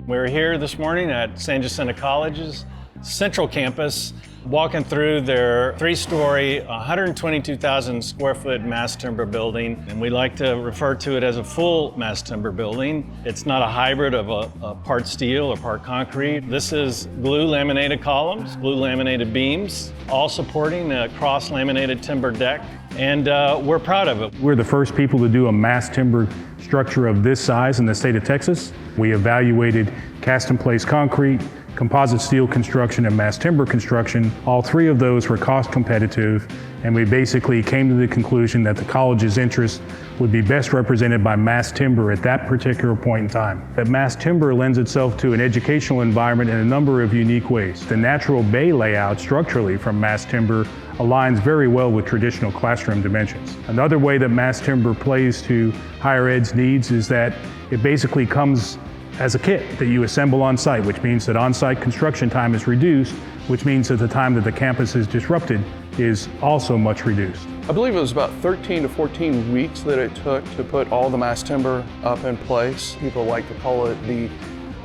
We're here this morning at San Jacinto College's Central Campus, walking through their three-story, 122,000 square foot mass timber building. And we like to refer to it as a full mass timber building. It's not a hybrid of a part steel or part concrete. This is glue laminated columns, glue laminated beams, all supporting a cross-laminated timber deck. And we're proud of it. We're the first people to do a mass timber structure of this size in the state of Texas. We evaluated cast-in-place concrete, composite steel construction, and mass timber construction. All three of those were cost competitive, and we basically came to the conclusion that the college's interest would be best represented by mass timber at that particular point in time. That mass timber lends itself to an educational environment in a number of unique ways. The natural bay layout structurally from mass timber aligns very well with traditional classroom dimensions. Another way that mass timber plays to higher ed's needs is that it basically comes as a kit that you assemble on site, which means that on-site construction time is reduced, which means that the time that the campus is disrupted is also much reduced. I believe it was about 13 to 14 weeks that it took to put all the mass timber up in place. People like to call it the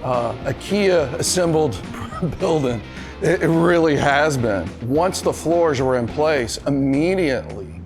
IKEA assembled building. It really has been. Once the floors were in place, immediately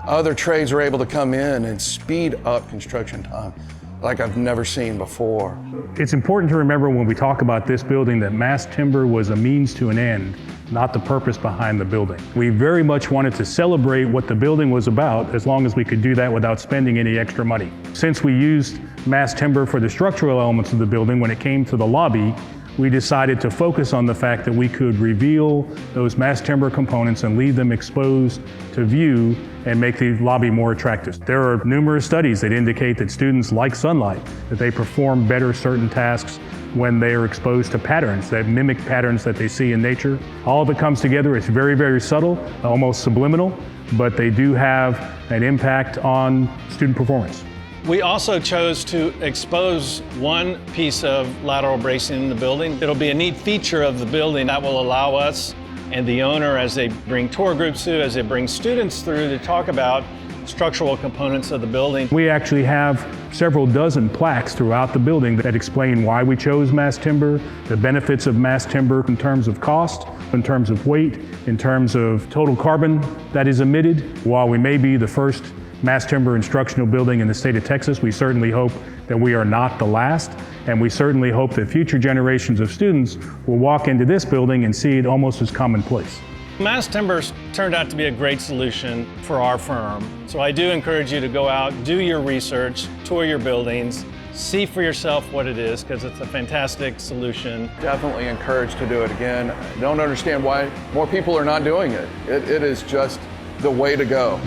other trades were able to come in and speed up construction time like I've never seen before. It's important to remember when we talk about this building that mass timber was a means to an end, not the purpose behind the building. We very much wanted to celebrate what the building was about, as long as we could do that without spending any extra money. Since we used mass timber for the structural elements of the building, when it came to the lobby, we decided to focus on the fact that we could reveal those mass timber components and leave them exposed to view and make the lobby more attractive. There are numerous studies that indicate that students like sunlight, that they perform better certain tasks when they are exposed to patterns that mimic patterns that they see in nature. All of it comes together. It's very, very subtle, almost subliminal, but they do have an impact on student performance. We also chose to expose one piece of lateral bracing in the building. It'll be a neat feature of the building that will allow us and the owner, as they bring tour groups through, as they bring students through, to talk about structural components of the building. We actually have several dozen plaques throughout the building that explain why we chose mass timber, the benefits of mass timber in terms of cost, in terms of weight, in terms of total carbon that is emitted. While we may be the first mass timber instructional building in the state of Texas, we certainly hope that we are not the last, and we certainly hope that future generations of students will walk into this building and see it almost as commonplace. Mass timbers turned out to be a great solution for our firm. So I do encourage you to go out, do your research, tour your buildings, see for yourself what it is, because it's a fantastic solution. Definitely encouraged to do it again. I don't understand why more people are not doing it. It is just the way to go.